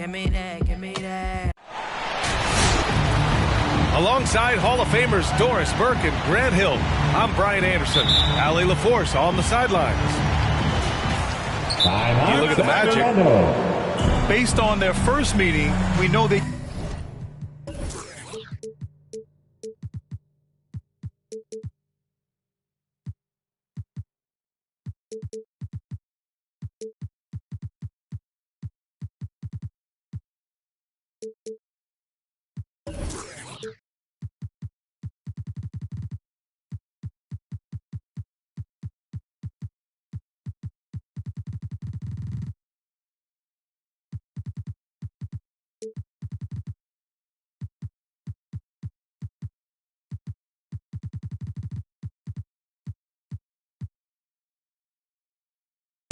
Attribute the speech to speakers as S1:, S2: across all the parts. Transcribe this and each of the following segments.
S1: give me that, give me that.
S2: Alongside Hall of Famers Doris Burke and Grant Hill, I'm Brian Anderson. Allie LaForce on the sidelines. You look at the Magic.
S3: Based on their first meeting, we know they...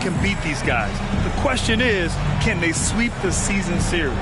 S3: can beat these guys. The question is, can they sweep the season series?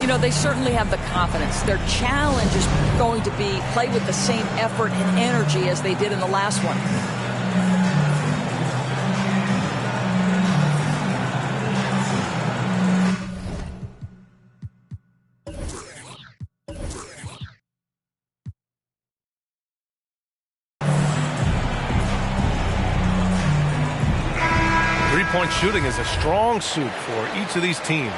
S4: You know, they certainly have the confidence. Their challenge is going to be play with the same effort and energy as they did in the last one.
S2: Three-point shooting is a strong suit for each of these teams.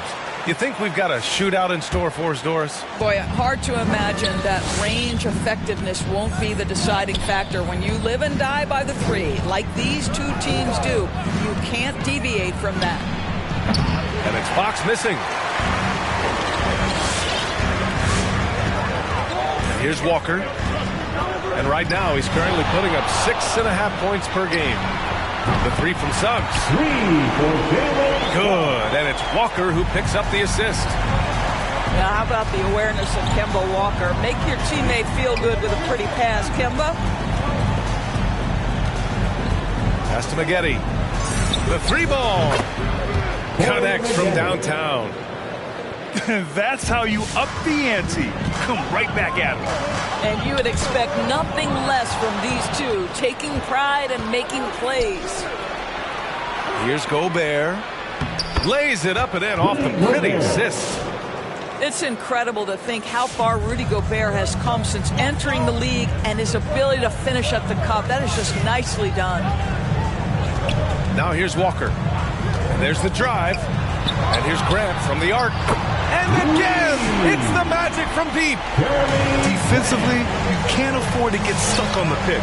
S2: You think we've got a shootout in store for us, Doris?
S4: Boy, hard to imagine that range effectiveness won't be the deciding factor. When you live and die by the three, like these two teams do, you can't deviate from that.
S2: And it's Fox missing. And here's Walker. And right now, he's currently putting up 6.5 points per game. The three from Suggs. Good. And it's Walker who picks up the assist.
S4: Now, how about the awareness of Kemba Walker? Make your teammate feel good with a pretty pass, Kemba.
S2: Pass to Maggette. The three ball connects from downtown.
S3: That's how you up the ante. Come right back at him.
S4: And you would expect nothing less from these two, taking pride and making plays.
S2: Here's Gobert. Lays it up and in off the pretty assist.
S4: It's incredible to think how far Rudy Gobert has come since entering the league and his ability to finish at the cup. That is just nicely done.
S2: Now here's Walker. And there's the drive. And here's Grant from the arc. And again, it's the Magic from deep.
S3: Defensively, you can't afford to get stuck on the pick.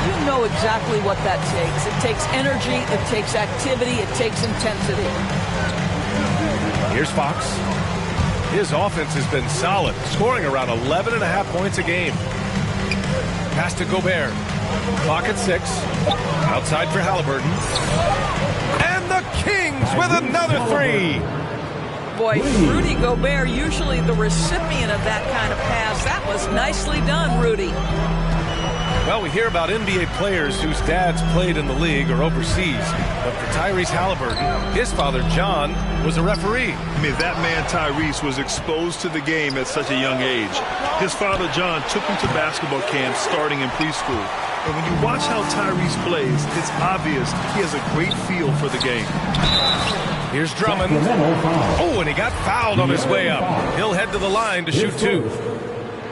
S4: You know exactly what that takes. It takes energy, it takes activity, it takes intensity.
S2: Here's Fox. His offense has been solid, scoring around 11.5 points a game. Pass to Gobert. Clock at 6. Outside for Halliburton. And the Kings with another three.
S4: Boy, Rudy Gobert, usually the recipient of that kind of pass. That was nicely done, Rudy.
S2: Well, we hear about NBA players whose dads played in the league or overseas. But for Tyrese Halliburton, his father, John, was a referee.
S3: I mean, that man, Tyrese, was exposed to the game at such a young age. His father, John, took him to basketball camps starting in preschool. And when you watch how Tyrese plays, it's obvious he has a great feel for the game.
S2: Here's Drummond. Oh, and he got fouled on his way up. He'll head to the line to shoot two.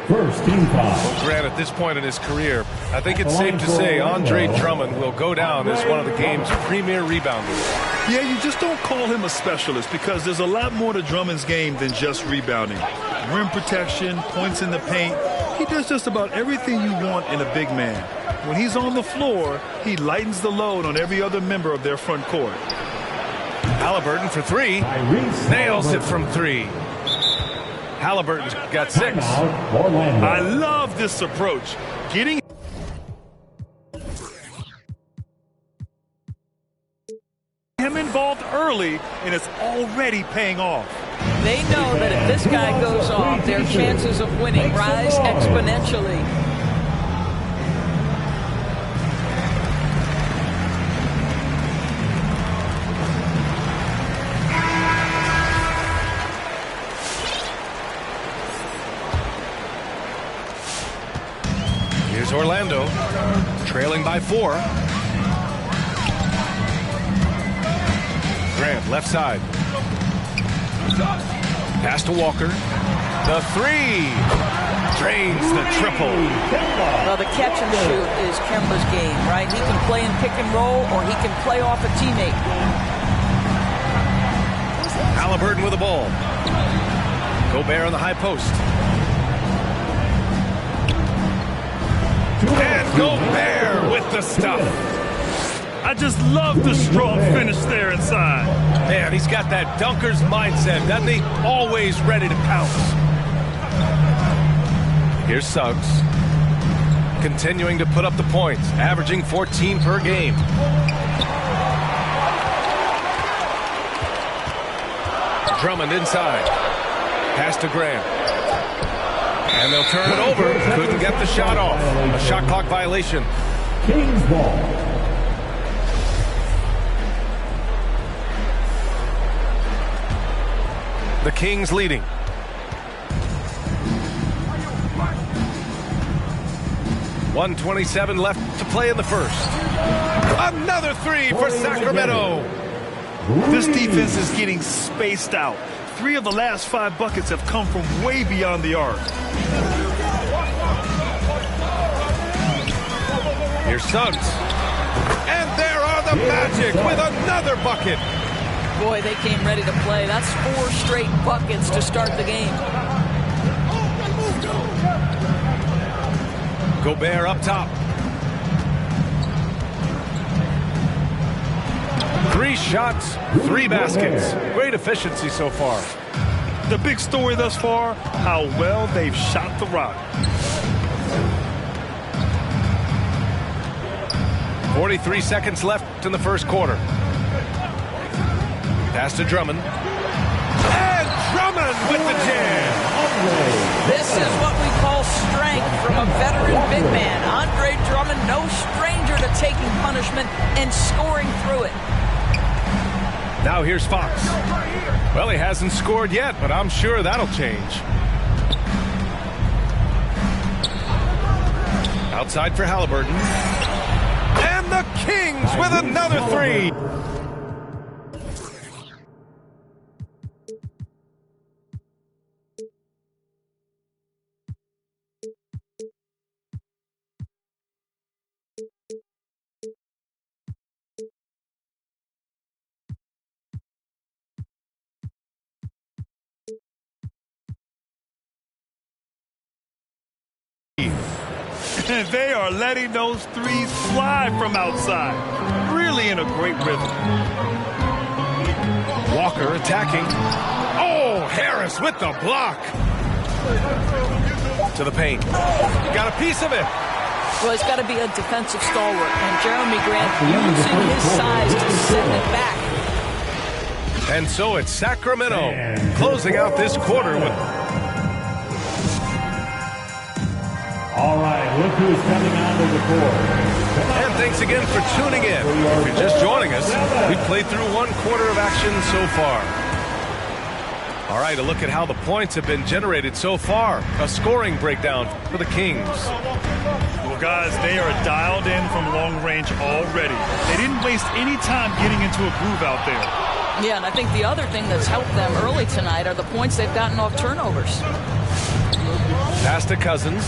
S5: First team foul.
S2: Well, Grant, at this point in his career, I think it's safe to say Andre Drummond will go down as one of the game's premier rebounders.
S3: Yeah, you just don't call him a specialist because there's a lot more to Drummond's game than just rebounding. Rim protection, points in the paint. He does just about everything you want in a big man. When he's on the floor, he lightens the load on every other member of their front court.
S2: Halliburton for three. Nails it from three. Halliburton's got 6.
S3: I love this approach. Getting him involved early, and it's already paying off.
S4: They know that if this guy goes off, their chances of winning rise exponentially.
S2: Here's Orlando, trailing by 4. Grant, left side. Pass to Walker. The three. Drains the triple.
S4: Well, the catch and shoot is Kemba's game, right? He can play in pick and roll, or he can play off a teammate.
S2: Halliburton with the ball. Gobert on the high post. And Gobert with the stuff.
S3: I just love the strong finish there inside.
S2: Man, he's got that dunker's mindset, doesn't he? Always ready to pounce. Here's Suggs. Continuing to put up the points, averaging 14 per game. Drummond inside. Pass to Grant. And they'll turn it over. Couldn't get the shot off. A shot clock violation.
S5: Kings ball.
S2: The Kings leading. .127 left to play in the first. Another three for Sacramento.
S3: This defense is getting spaced out. 3 of the last 5 buckets have come from way beyond the arc.
S2: Here's Suggs. And there are the Magic with another bucket.
S4: Boy, they came ready to play. That's 4 straight buckets to start the game.
S2: Gobert up top. 3 shots, 3 baskets. Great efficiency so far.
S3: The big story thus far, how well they've shot the rock.
S2: 43 seconds left in the first quarter. Pass to Drummond. And Drummond with the jam.
S4: This is what we call strength from a veteran big man. Andre Drummond, no stranger to taking punishment and scoring through it.
S2: Now here's Fox. Well, he hasn't scored yet, but I'm sure that'll change. Outside for Halliburton. And the Kings with another 3.
S3: And they are letting those threes fly from outside. Really in a great rhythm.
S2: Walker attacking. Oh, Harris with the block. To the paint. Got a piece of it.
S4: Well, he's got to be a defensive stalwart. And Jeremy Grant using his size to set it back.
S2: And so it's Sacramento closing out this quarter with...
S5: All right, look who's coming onto the court.
S2: And thanks again for tuning in. If you're just joining us, we've played through 1 quarter of action so far. All right, a look at how the points have been generated so far. A scoring breakdown for the Kings.
S3: Well, guys, they are dialed in from long range already. They didn't waste any time getting into a groove out there.
S4: Yeah, and I think the other thing that's helped them early tonight are the points they've gotten off turnovers.
S2: Pass to Cousins.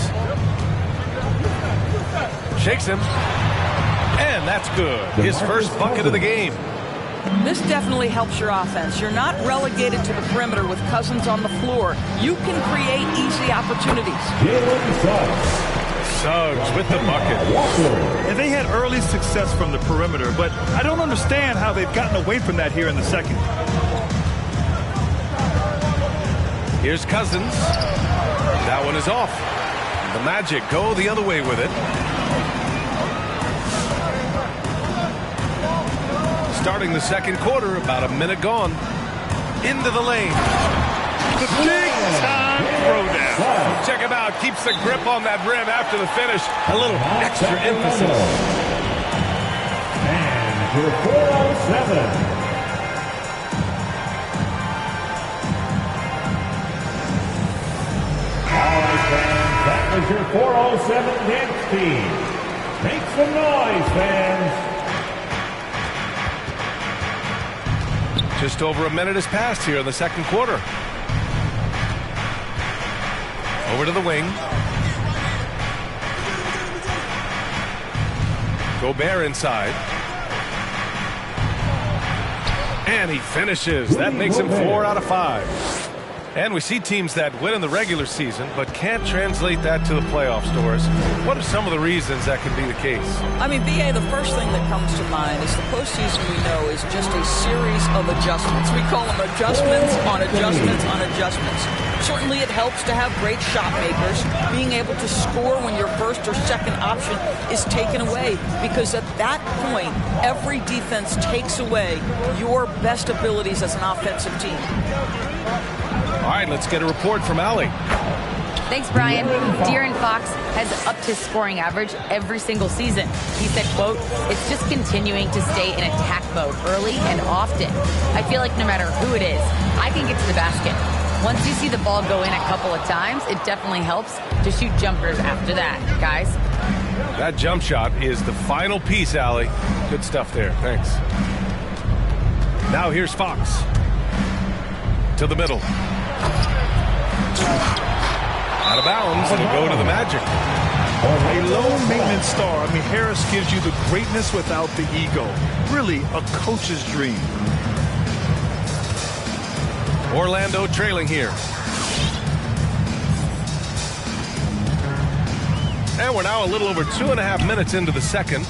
S2: Shakes him. And that's good. His first bucket of the game.
S4: This definitely helps your offense. You're not relegated to the perimeter with Cousins on the floor. You can create easy opportunities.
S2: Suggs with the bucket.
S3: And they had early success from the perimeter, but I don't understand how they've gotten away from that here in the second.
S2: Here's Cousins. That one is off. The Magic go the other way with it. Starting the second quarter, about a minute gone. Into the lane.
S3: The big-time throwdown.
S2: Check him out. Keeps the grip on that rim after the finish. A little extra emphasis.
S5: And your 407. All right, fans, that was your 407 Knicks team. Make some noise, fans.
S2: Just over a minute has passed here in the second quarter. Over to the wing. Gobert inside. And he finishes. That makes him 4 out of 5. And we see teams that win in the regular season but can't translate that to the playoffs, Doris. What are some of the reasons that can be the case?
S4: I mean, B.A., the first thing that comes to mind is the postseason, we know, is just a series of adjustments. We call them adjustments on adjustments on adjustments. Certainly it helps to have great shot makers, being able to score when your first or second option is taken away, because at that point, every defense takes away your best abilities as an offensive team.
S2: All right, let's get a report from Allie.
S6: Thanks, Brian. De'Aaron Fox has upped his scoring average every single season. He said, quote, "It's just continuing to stay in attack mode early and often. I feel like no matter who it is, I can get to the basket. Once you see the ball go in a couple of times, it definitely helps to shoot jumpers after that, guys."
S2: That jump shot is the final piece, Allie. Good stuff there. Thanks. Now here's Fox. To the middle. Out of bounds, it'll go to the Magic.
S3: A low-maintenance star. I mean, Harris gives you the greatness without the ego. Really, a coach's dream.
S2: Orlando trailing here. And we're now a little over 2.5 minutes into the second.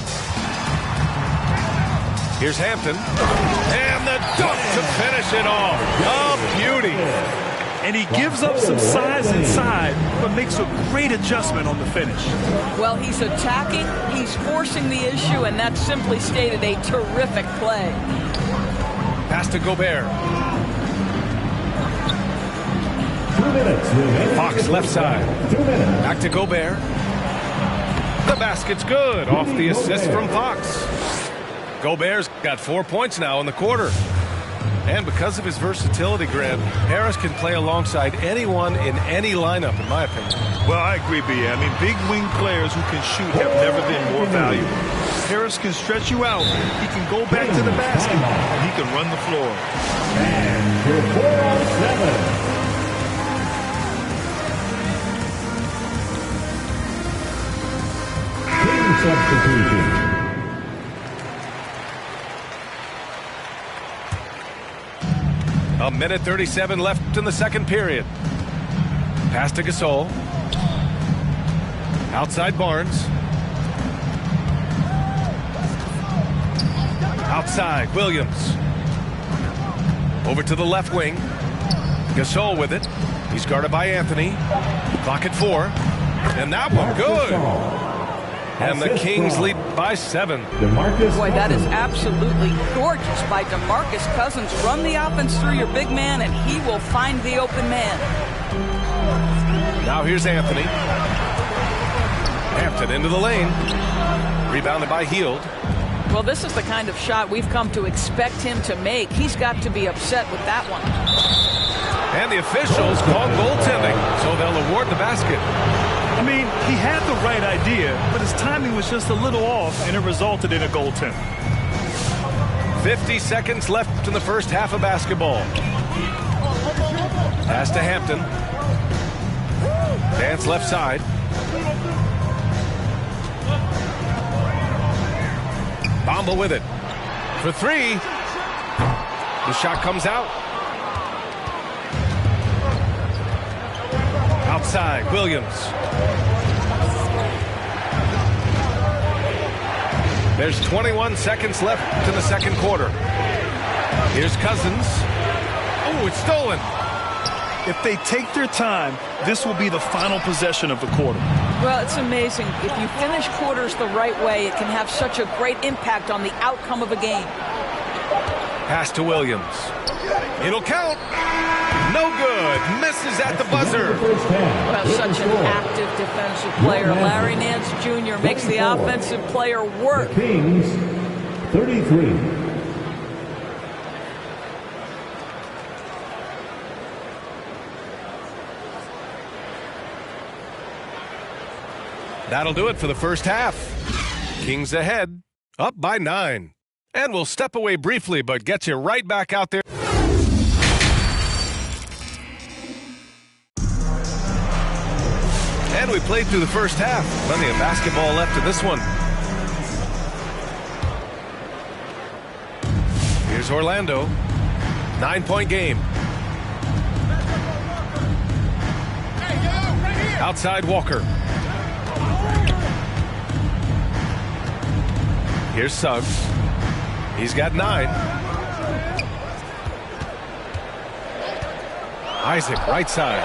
S2: Here's Hampton. And the dunk to finish it off. A beauty.
S3: And he gives up some size inside, but makes a great adjustment on the finish.
S4: Well, he's attacking, he's forcing the issue, and that simply stated a terrific play.
S2: Pass to Gobert.
S5: 2 minutes.
S2: Fox left side.
S5: 2 minutes.
S2: Back to Gobert. The basket's good off the assist from Fox. Gobert's got 4 points now in the quarter. And because of his versatility, Grant, Harris can play alongside anyone in any lineup, in my opinion.
S3: Well, I agree, B.A. I mean, big wing players who can shoot have never been more valuable. Harris can stretch you out. He can go back to the basket, and he can run the floor.
S5: And for 4-on-7. Substitution.
S2: A minute 37 left in the second period. Pass to Gasol. Outside Barnes. Outside Williams. Over to the left wing. Gasol with it. He's guarded by Anthony. Clock at 4. And that one good. And the Kings lead by 7.
S4: Boy, that is absolutely gorgeous by DeMarcus Cousins. Run the offense through your big man, and he will find the open man.
S2: Now here's Anthony. Hampton into the lane. Rebounded by Hield.
S4: Well, this is the kind of shot we've come to expect him to make. He's got to be upset with that one.
S2: And the officials call goaltending, so they'll award the basket.
S3: I mean, he had the right idea, but his timing was just a little off, and it resulted in a goaltend.
S2: 50 seconds left in the first half of basketball. Pass to Hampton. Dance left side. Bamba with it. For 3. The shot comes out. Outside, Williams. There's 21 seconds left in the second quarter. Here's Cousins. Oh, it's stolen.
S3: If they take their time, this will be the final possession of the quarter.
S4: Well, it's amazing. If you finish quarters the right way, it can have such a great impact on the outcome of a game.
S2: Pass to Williams. It'll count. No good. Misses at the buzzer.
S4: Well, such an active defensive player. Larry Nance Jr. makes the offensive player work.
S5: Kings, 33.
S2: That'll do it for the first half. Kings ahead, up by 9. And we'll step away briefly, but get you right back out there. And we played through the first half. Plenty of basketball left in this one. Here's Orlando. 9-point game. Outside Walker. Here's Suggs. He's got 9. Isaac, right side.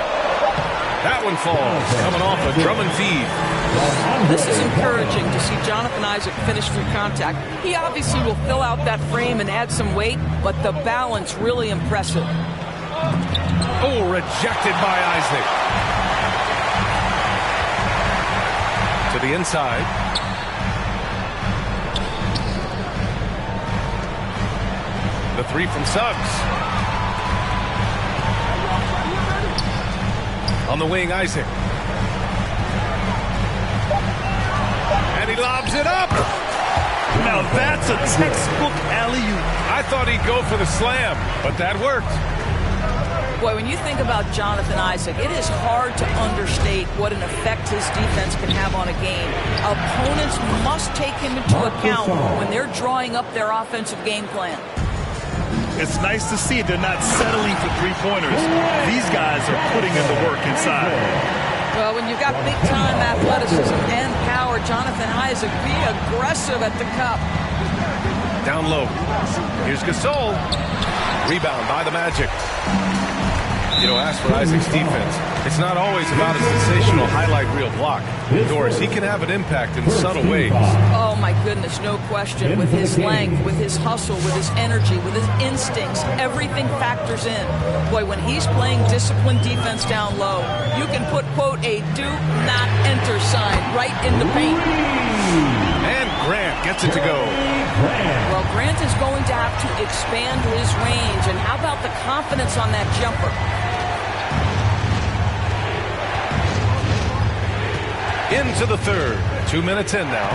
S2: That one falls, coming off a Drummond feed.
S4: This is encouraging to see Jonathan Isaac finish through contact. He obviously will fill out that frame and add some weight, but the balance really impressive.
S2: Oh, rejected by Isaac. To the inside. The 3 from Suggs. On the wing, Isaac. And he lobs it up.
S3: Now that's a textbook alley-oop.
S2: I thought he'd go for the slam, but that worked.
S4: Boy, when you think about Jonathan Isaac, it is hard to understate what an effect his defense can have on a game. Opponents must take him into account when they're drawing up their offensive game plan.
S3: It's nice to see they're not settling for three-pointers. These guys are putting in the work inside.
S4: Well, when you've got big-time athleticism and power, Jonathan Isaac, be aggressive at the cup.
S2: Down low. Here's Gasol. Rebound by the Magic. You know, as for Isaac's defense, it's not always about a sensational highlight reel block. Doris, he can have an impact in subtle ways.
S4: Oh, my goodness, no question. With his length, with his hustle, with his energy, with his instincts, everything factors in. Boy, when he's playing disciplined defense down low, you can put, quote, a do not enter sign right in the paint.
S2: And Grant gets it to go.
S4: Well, Grant is going to have to expand his range. And how about the confidence on that jumper?
S2: Into the third. 2 minutes in now.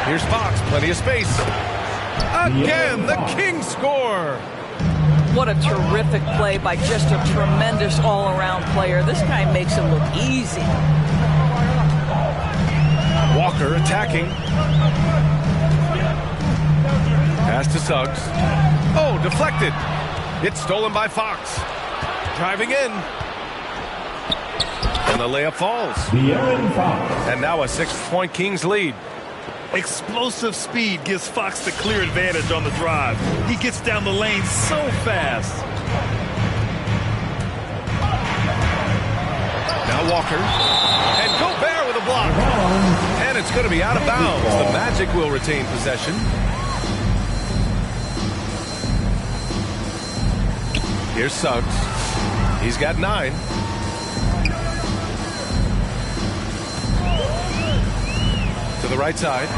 S2: Here's Fox. Plenty of space. Again, the Kings score.
S4: What a terrific play by just a tremendous all-around player. This guy makes it look easy.
S2: Walker attacking. Pass to Suggs. Oh, deflected. It's stolen by Fox. Driving in. And the layup falls. And now a 6-point Kings lead.
S3: Explosive speed gives Fox the clear advantage on the drive. He gets down the lane so fast.
S2: Now Walker. And Gobert with a block. And it's going to be out of bounds. The Magic will retain possession. Here's Suggs. He's got 9. To the right side.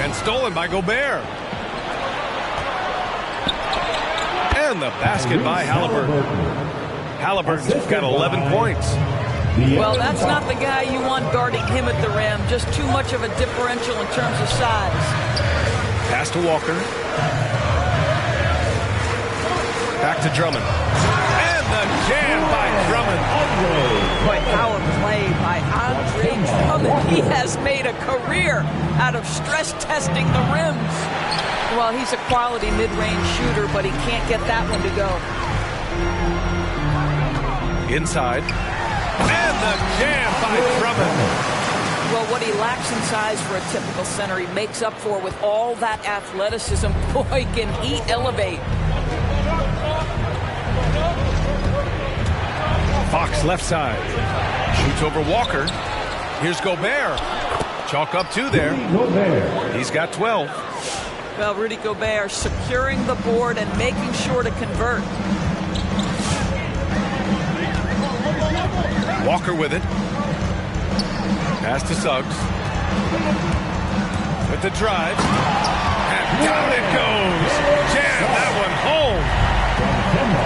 S2: And stolen by Gobert. And the basket by Halliburton. Halliburton's got 11 points.
S4: Well, that's not the guy you want guarding him at the rim. Just too much of a differential in terms of size.
S2: Pass to Walker. Back to Drummond. And the jam by Drummond.
S4: Boy, power play by Andre Drummond. He has made a career out of stress testing the rims. Well, he's a quality mid-range shooter, but he can't get that one to go.
S2: Inside. And the jam by Drummond.
S4: Well, what he lacks in size for a typical center, he makes up for with all that athleticism. Boy, can he elevate.
S2: Fox left side. Shoots over Walker. Here's Gobert. Chalk up 2 there. He's got 12.
S4: Well, Rudy Gobert securing the board and making sure to convert.
S2: Walker with it. Pass to Suggs. With the drive. And down it goes. Jam that one home.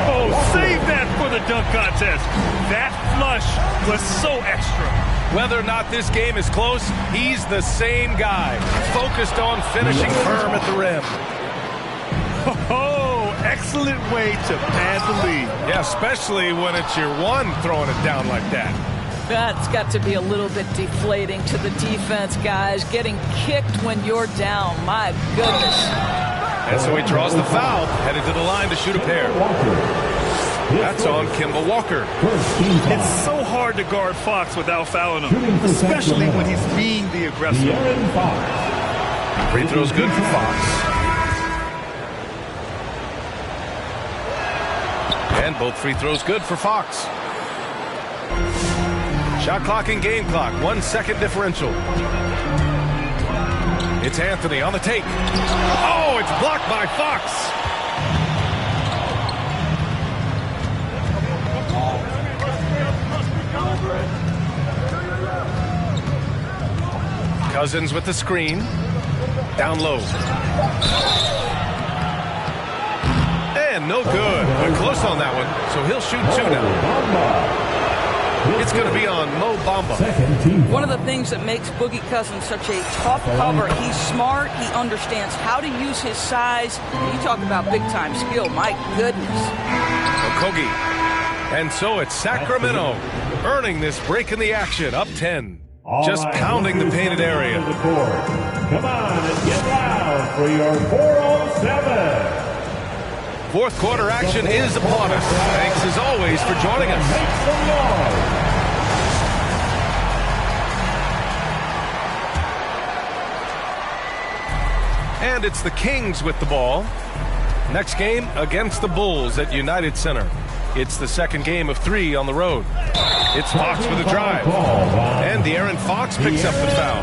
S3: Oh, save that for the dunk contest. That flush was so extra.
S2: Whether or not this game is close, he's the same guy. Focused on finishing firm at the rim.
S3: Oh, excellent way to pad the lead.
S2: Yeah, especially when it's your one throwing it down like that.
S4: That's got to be a little bit deflating to the defense, guys. Getting kicked when you're down. My goodness.
S2: And so he draws the foul, headed to the line to shoot a pair. That's on Kemba Walker.
S3: It's so hard to guard Fox without fouling him, especially when he's being the aggressor.
S2: Free throw's good for Fox. And both free throws good for Fox. Shot clock and game clock, 1 second differential. It's Anthony on the take. Oh, it's blocked by Fox. Cousins with the screen. Down low. And no good. But close on that one. So he'll shoot 2 now. It's going to be on Mo Bamba.
S4: One of the things that makes Boogie Cousins such a tough cover, he's smart, he understands how to use his size. You talk about big-time skill, my goodness.
S2: Okogie. And so it's Sacramento earning this break in the action, up 10. Just pounding the painted area.
S5: Come on and get loud for your 407.
S2: Fourth quarter action is upon us. Thanks as always for joining us.
S5: Make some noise.
S2: And it's the Kings with the ball. Next game against the Bulls at United Center. It's the second game of 3 on the road. It's Fox with a drive. And De'Aaron Fox picks up the foul.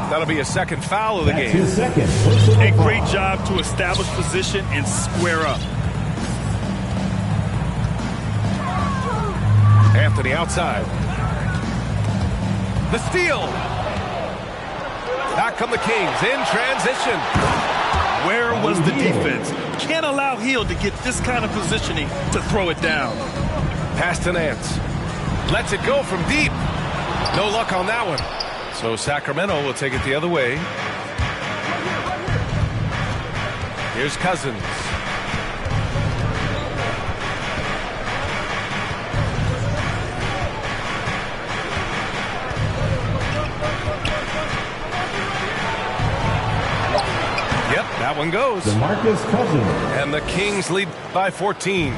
S2: That'll be a second foul of the game.
S3: A great job to establish position and square up.
S2: Anthony outside. The steal. Back come the Kings in transition.
S3: Where was the defense? Can't allow Hill to get this kind of positioning to throw it down.
S2: Pass to Nance. Lets it go from deep. No luck on that one. So Sacramento will take it the other way. Here's Cousins. That one goes.
S5: DeMarcus Cousins.
S2: And the Kings lead by 14.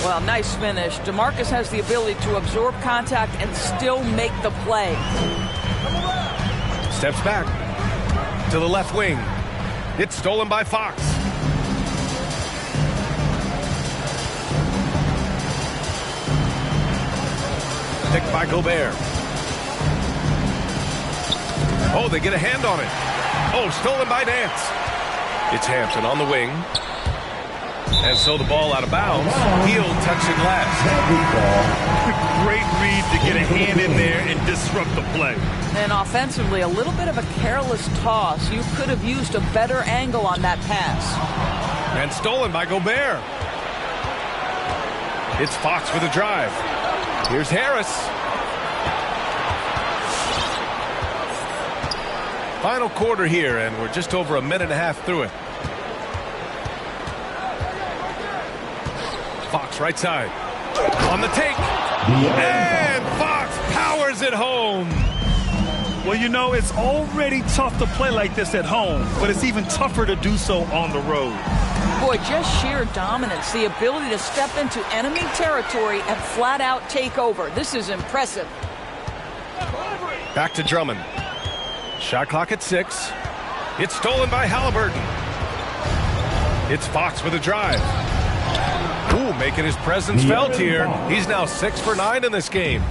S4: Well, nice finish. DeMarcus has the ability to absorb contact and still make the play.
S2: Steps back to the left wing. It's stolen by Fox. Picked by Gobert. Oh, they get a hand on it. Oh, stolen by Nance. It's Hampton on the wing. And so the ball out of bounds. Hill touching last.
S3: Great read to get a hand in there and disrupt the play.
S4: And offensively, a little bit of a careless toss. You could have used a better angle on that pass.
S2: And stolen by Gobert. It's Fox with a drive. Here's Harris. Final quarter here, and we're just over a minute and a half through it. Fox right side. On the take. And Fox powers it home.
S3: Well, you know, it's already tough to play like this at home, but it's even tougher to do so on the road.
S4: Boy, just sheer dominance, the ability to step into enemy territory and flat out take over. This is impressive.
S2: Back to Drummond. Shot clock at 6. It's stolen by Halliburton. It's Fox with a drive. Ooh, making his presence felt here. He's now 6 for 9 in this game.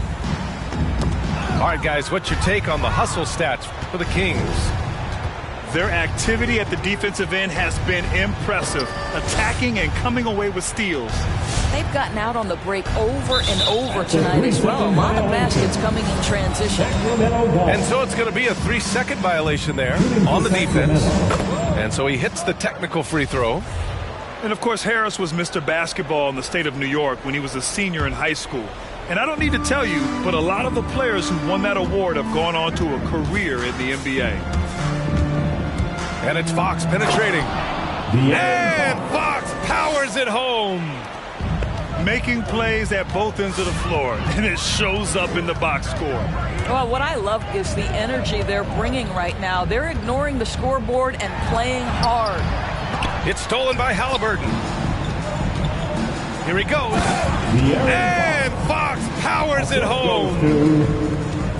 S2: All right, guys, what's your take on the hustle stats for the Kings?
S3: Their activity at the defensive end has been impressive, attacking and coming away with steals.
S4: They've gotten out on the break over and over tonight as well. A lot of baskets coming in transition.
S2: And so it's going to be a 3-second violation there on the defense. And so he hits the technical free throw.
S3: And, of course, Harris was Mr. Basketball in the state of New York when he was a senior in high school. And I don't need to tell you, but a lot of the players who won that award have gone on to a career in the NBA.
S2: And it's Fox penetrating. And Fox powers it home.
S3: Making plays at both ends of the floor, and it shows up in the box score.
S4: Well, what I love is the energy they're bringing right now. They're ignoring the scoreboard and playing hard.
S2: It's stolen by Halliburton. Here he goes. And Fox powers it home.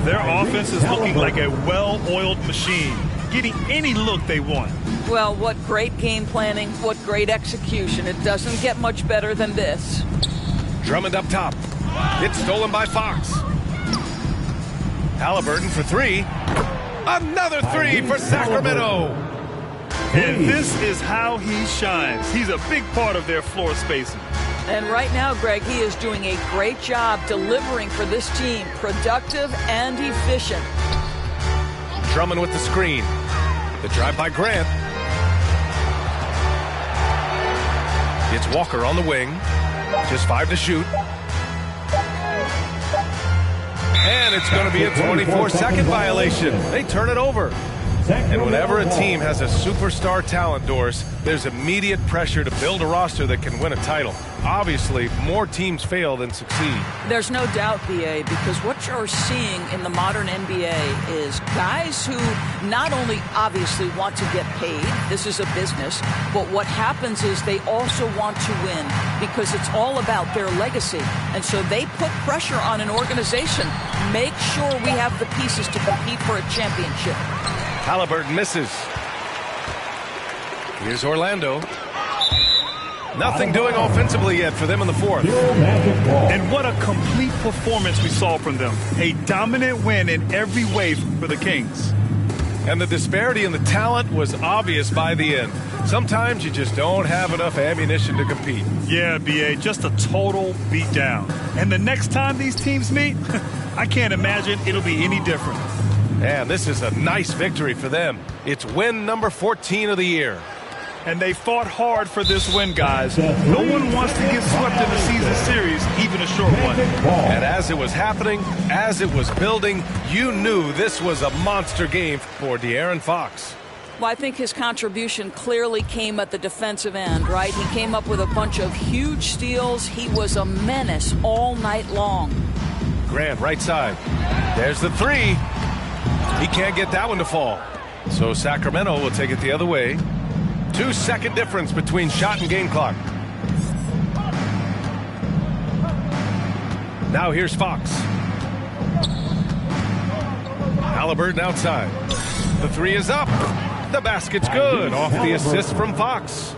S3: Their offense is looking like a well-oiled machine, getting any look they want.
S4: Well, what great game planning, what great execution. It doesn't get much better than this.
S2: Drummond up top. It's stolen by Fox. Halliburton for 3. Another 3 for Sacramento.
S3: And this is how he shines. He's a big part of their floor spacing.
S4: And right now, Greg, he is doing a great job delivering for this team. Productive and efficient.
S2: Drummond with the screen. The drive by Grant. It's Walker on the wing. Just 5 to shoot. And it's going to be a 24-second violation. They turn it over. And whenever a team has a superstar talent, Doris, there's immediate pressure to build a roster that can win a title. Obviously, more teams fail than succeed.
S4: There's no doubt, BA, because what you're seeing in the modern NBA is guys who not only obviously want to get paid, this is a business, but what happens is they also want to win because it's all about their legacy. And so they put pressure on an organization. Make sure we have the pieces to compete for a championship.
S2: Halliburton misses. Here's Orlando. Nothing doing offensively yet for them in the fourth.
S3: And what a complete performance we saw from them. A dominant win in every way for the Kings.
S2: And the disparity in the talent was obvious by the end. Sometimes you just don't have enough ammunition to compete.
S3: Yeah, BA, just a total beatdown. And the next time these teams meet, I can't imagine it'll be any different.
S2: And this is a nice victory for them. It's win number 14 of the year.
S3: And they fought hard for this win, guys. No one wants to get swept in the season series, even a short one.
S2: And as it was happening, as it was building, you knew this was a monster game for De'Aaron Fox.
S4: Well, I think his contribution clearly came at the defensive end, right? He came up with a bunch of huge steals. He was a menace all night long.
S2: Grant, right side. There's the three. He can't get that one to fall. So Sacramento will take it the other way. 2-second difference between shot and game clock. Now here's Fox. Halliburton outside. The three is up. The basket's good off the assist from Fox.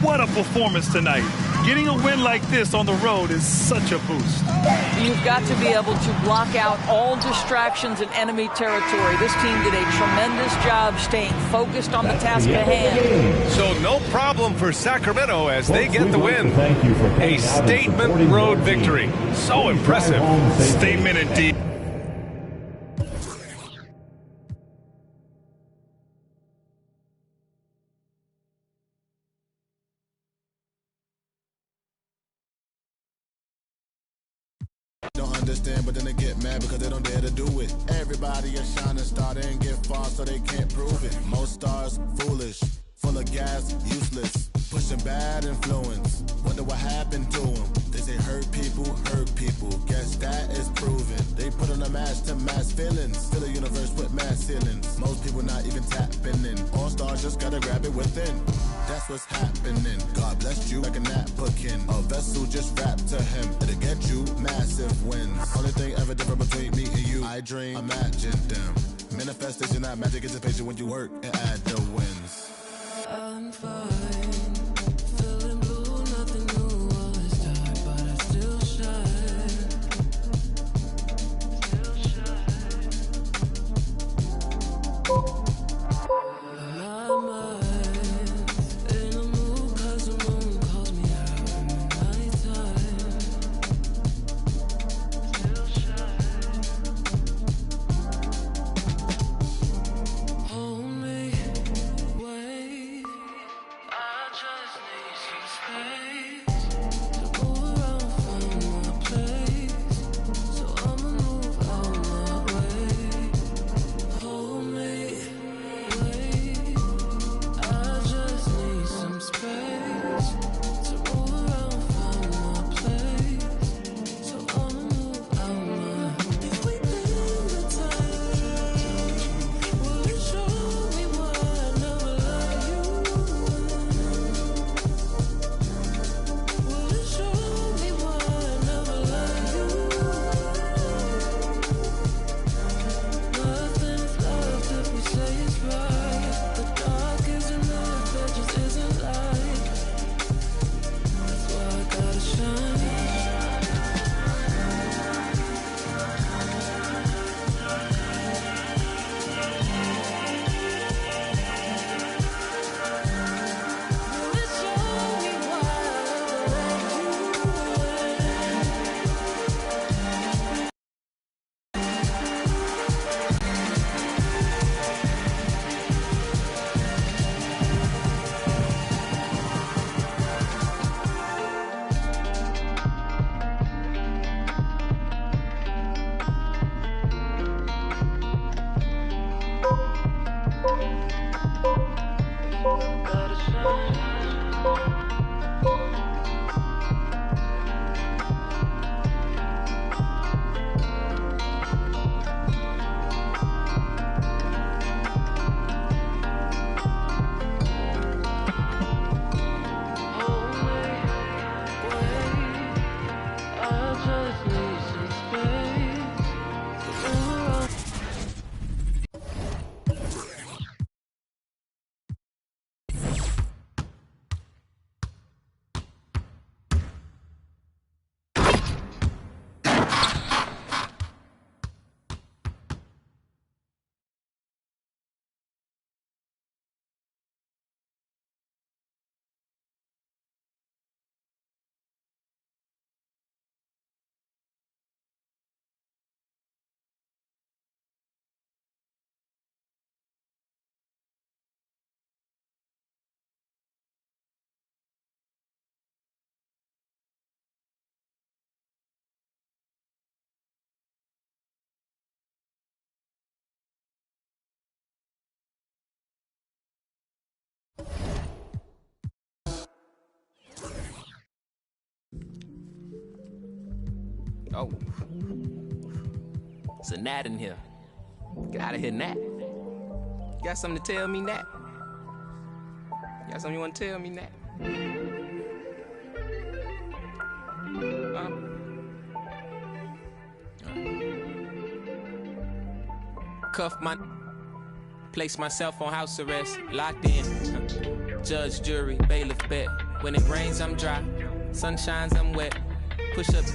S3: What a performance tonight. Getting a win like this on the road is such a boost.
S4: You've got to be able to block out all distractions in enemy territory. This team did a tremendous job staying focused on the task at hand.
S2: So no problem for Sacramento as they get the win. A statement road victory. So impressive.
S3: Statement indeed.
S7: Don't understand, but then they get mad because they don't dare to do it. Everybody is shining star, they ain't get far, so they can't prove it. Most stars, foolish, full of gas, useless, pushing bad influence. Wonder what happened to them. They say hurt people, guess that is proven. They put on a mask to mask feelings, fill the universe with mass ceilings. Most people not even tapping in. All stars just gotta grab it within. That's what's happening. God bless you like a napkin. A vessel just wrapped to him. It'll get you massive wins. Only thing ever different between me and you, I dream, imagine them. Manifestation, not magic, it's a patient when you work and add the wins.
S1: I'm fine. Feeling blue, nothing new. All is dark, but I still shine. My mind in a mood 'cause the moon calls me out in the nighttime. Still shine. Hold me, wait.
S8: Oh. It's a gnat in here. Get out of here, gnat. You got something to tell me, gnat? You got something you want to tell me, gnat? Cuff my... Place myself on house arrest. Locked in. Judge, jury, bailiff, bet. When it rains, I'm dry. Sun shines, I'm wet. Push up,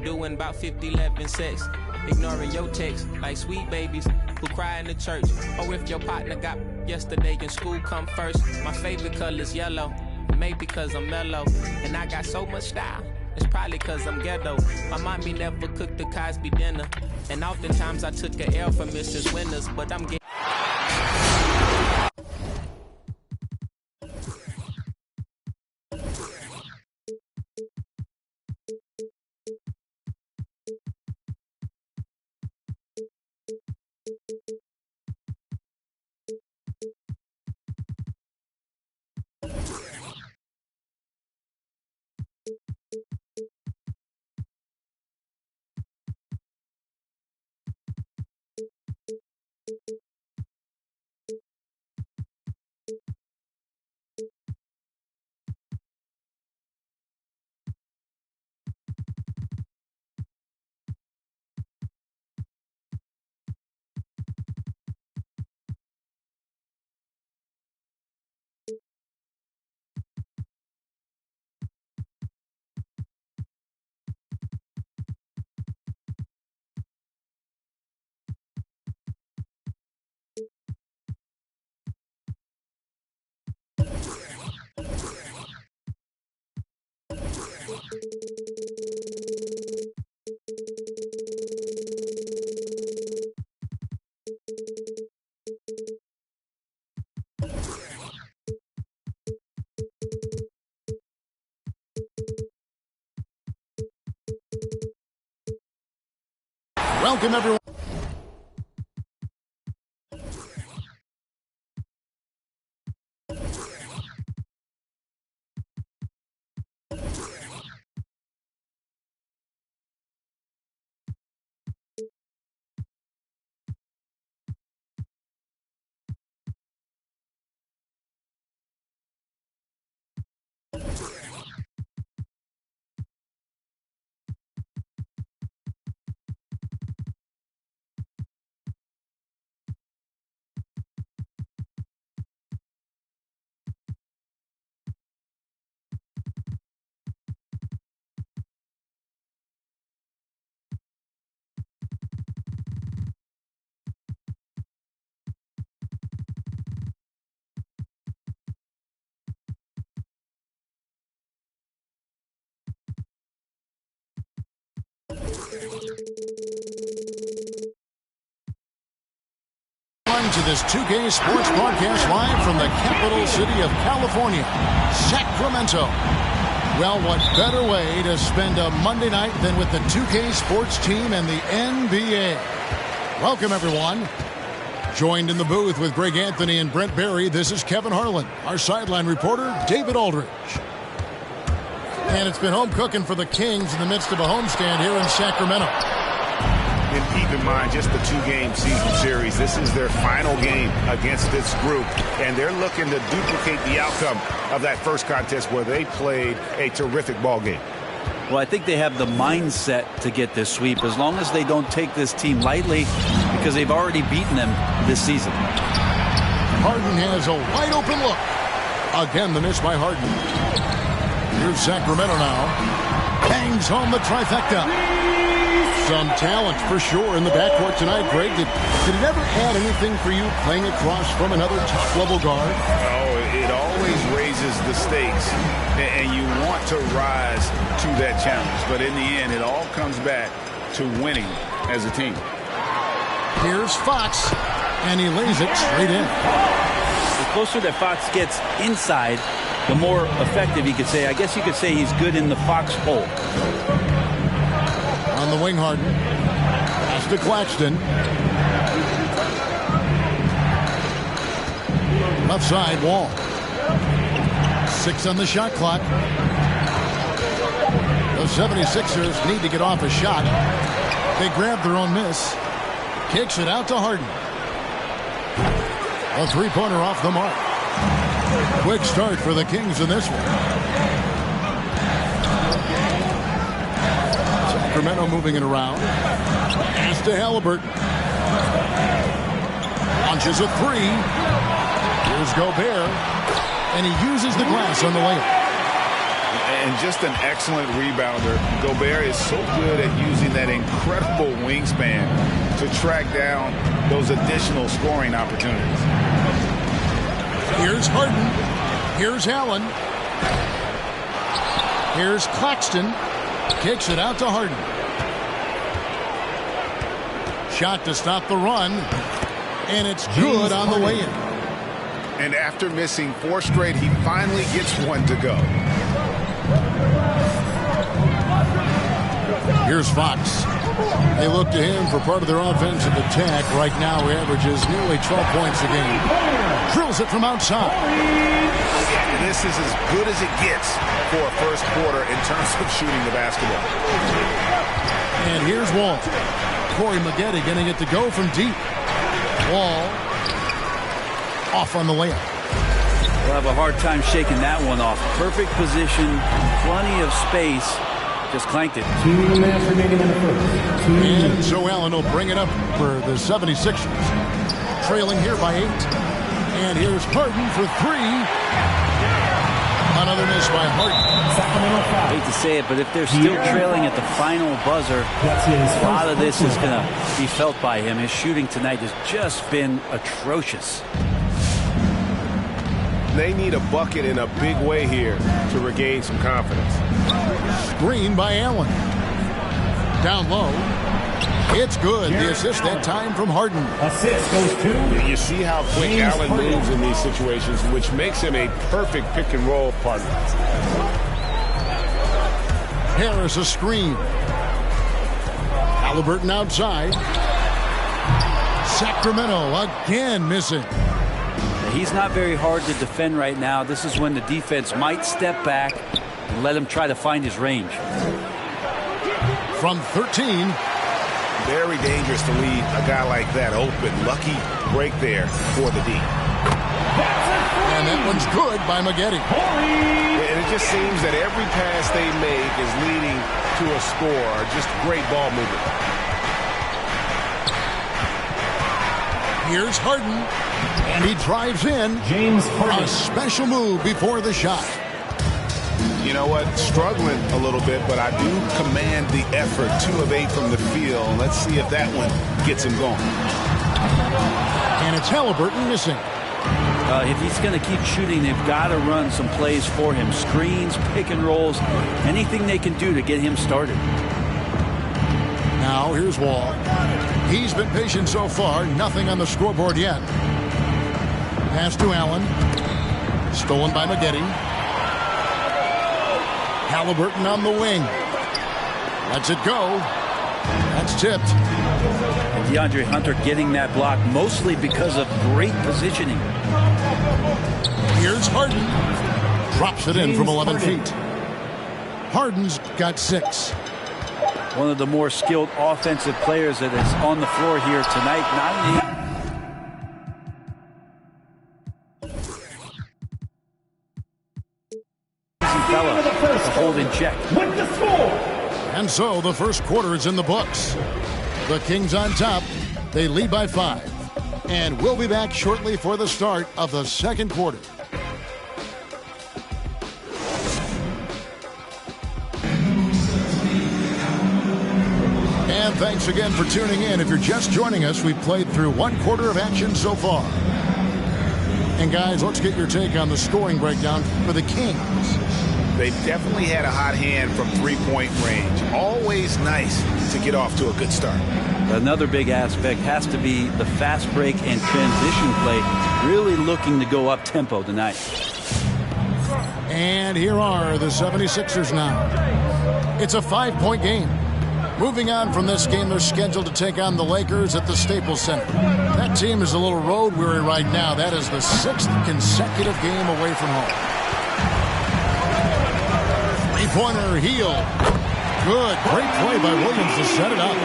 S8: doing about 50, 11 sex. Ignoring your text, like sweet babies who cry in the church. Or if your partner got yesterday in school, come first. My favorite color's yellow. Maybe cause I'm mellow. And I got so much style. It's probably cause I'm ghetto. My mommy never cooked the Cosby dinner. And oftentimes I took a L from Mrs. Winters. But I'm getting...
S9: Welcome, everyone. To this 2K Sports broadcast live from the capital city of California, Sacramento. Well, what better way to spend a Monday night than with the 2K Sports team and the NBA? Welcome, everyone. Joined in the booth with Greg Anthony and Brent Barry, this is Kevin Harlan. Our sideline reporter, David Aldridge. And it's been home cooking for the Kings in the midst of a homestand here in Sacramento.
S10: And keep in mind, just the two-game season series. This is their final game against this group, and they're looking to duplicate the outcome of that first contest where they played a terrific ball game.
S11: Well, I think they have the mindset to get this sweep as long as they don't take this team lightly because they've already beaten them this season.
S9: Harden has a wide-open look. Again, the miss by Harden. Here's Sacramento now. Bangs home the trifecta. Some talent for sure in the backcourt tonight, Greg. Did it ever add anything for you playing across from another top-level guard?
S10: Oh, it always raises the stakes, and you want to rise to that challenge. But in the end, it all comes back to winning as a team.
S9: Here's Fox, and he lays it straight in.
S11: The closer that Fox gets inside, the more effective he could say. I guess you could say he's good in the Fox hole.
S9: On the wing, Harden. Pass to Claxton. Left side, Wall. 6 on the shot clock. The 76ers need to get off a shot. They grab their own miss. Kicks it out to Harden. A three-pointer off the mark. Quick start for the Kings in this one. Sacramento moving it around. Pass to Halliburton. Launches a three. Here's Gobert. And he uses the glass on the layup.
S10: And just an excellent rebounder. Gobert is so good at using that incredible wingspan to track down those additional scoring opportunities.
S9: Here's Harden. Here's Allen. Here's Claxton. Kicks it out to Harden. Shot to stop the run. And it's good on the way in.
S10: And after missing 4 straight, he finally gets one to go.
S9: Here's Fox. They look to him for part of their offensive attack. Right now, he averages nearly 12 points a game. Drills it from outside.
S10: This is as good as it gets for a first quarter in terms of shooting the basketball.
S9: And here's Wall. Corey Maggette getting it to go from deep. Wall off on the layup.
S11: We'll have a hard time shaking that one off. Perfect position, plenty of space. Just clanked it.
S5: 2 minutes remaining in the first.
S9: And so Allen will bring it up for the 76ers. Trailing here by 8. And here's Harden for 3. Another miss by Harden.
S11: I hate to say it, but if they're still trailing at the final buzzer, a lot of this is going to be felt by him. His shooting tonight has just been atrocious.
S2: They need a bucket in a big way here to regain some confidence.
S9: Screen by Allen. Down low. It's good. The assist that time from Harden.
S5: Assist goes to.
S2: You see how quick Allen moves in these situations, which makes him a perfect pick-and-roll partner.
S9: Harris a screen. Halliburton outside. Sacramento again missing.
S11: He's not very hard to defend right now. This is when the defense might step back and let him try to find his range.
S9: From 13.
S10: Very dangerous to leave a guy like that open. Lucky break there for the D.
S9: And that one's good by Maggette.
S2: And it just seems that every pass they make is leading to a score. Just great ball movement.
S9: Here's Harden. And he drives in.
S5: James Harden.
S9: A special move before the shot.
S10: You know what? Struggling a little bit, but I do command the effort. 2 of 8 from the field. Let's see if that one gets him going.
S9: And it's Halliburton missing.
S11: If he's going to keep shooting, they've got to run some plays for him. Screens, pick and rolls, anything they can do to get him started.
S9: Now here's Wall. He's been patient so far. Nothing on the scoreboard yet. Pass to Allen. Stolen by Maggette. Halliburton on the wing. Lets it go. That's tipped.
S11: And DeAndre Hunter getting that block mostly because of great positioning.
S9: Here's Harden. Drops it in from 11 feet. Harden's got 6.
S11: One of the more skilled offensive players that is on the floor here tonight. Not fella to hold in check.
S5: With the score.
S9: And so the first quarter is in the books. The Kings on top. They lead by 5. And we'll be back shortly for the start of the second quarter. And thanks again for tuning in. If you're just joining us, we've played through 1 quarter of action so far. And guys, let's get your take on the scoring breakdown for the Kings.
S10: They've definitely had a hot hand from 3-point range. Always nice to get off to a good start.
S11: Another big aspect has to be the fast break and transition play. Really looking to go up tempo tonight.
S9: And here are the 76ers now. It's a 5-point game. Moving on from this game, they're scheduled to take on the Lakers at the Staples Center. That team is a little road weary right now. That is the 6th consecutive game away from home. Three-pointer, Hield. Good. Great play by Williams to set it up.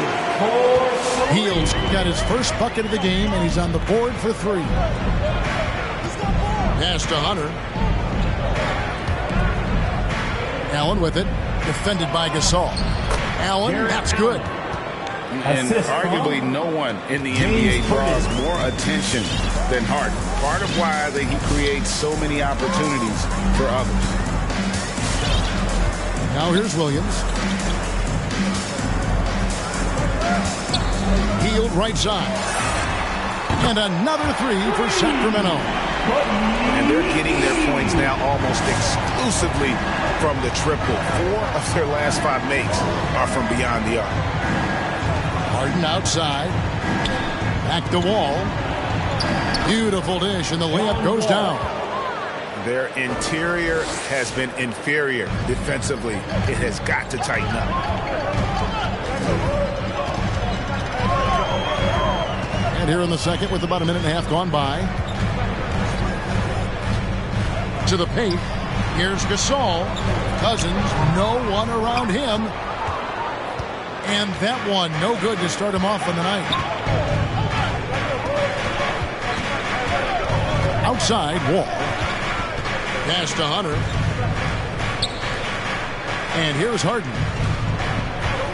S9: Heels got his first bucket of the game, and he's on the board for 3. Pass to Hunter. Allen with it. Defended by Gasol. Allen, that's good.
S10: And arguably no one in the NBA draws more attention than Harden. Part of why he creates so many opportunities for others.
S9: Now here's Williams. Healed right side. And another 3 for Sacramento.
S10: And they're getting their points now almost exclusively from the triple. 4 of their last 5 makes are from beyond the arc.
S9: Harden outside. Back the wall. Beautiful dish, and the layup goes down.
S10: Their interior has been inferior defensively. It has got to tighten up.
S9: And here in the second with about a minute and a half gone by. To the paint. Here's Gasol. Cousins, no one around him. And that one, no good to start him off on the night. Outside, Wall. Pass to Hunter. And here's Harden.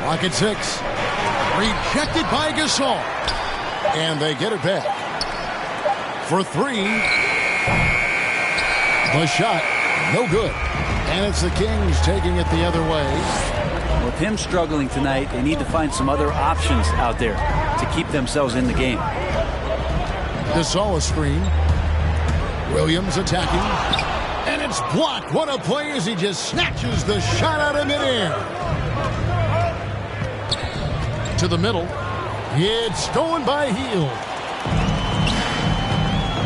S9: Clock at 6. Rejected by Gasol. And they get it back. For 3. The shot, no good. And it's the Kings taking it the other way.
S11: With him struggling tonight, they need to find some other options out there to keep themselves in the game.
S9: Gasol a screen. Williams attacking. And it's blocked. What a play as he just snatches the shot out of midair. To the middle. It's stolen by Hield.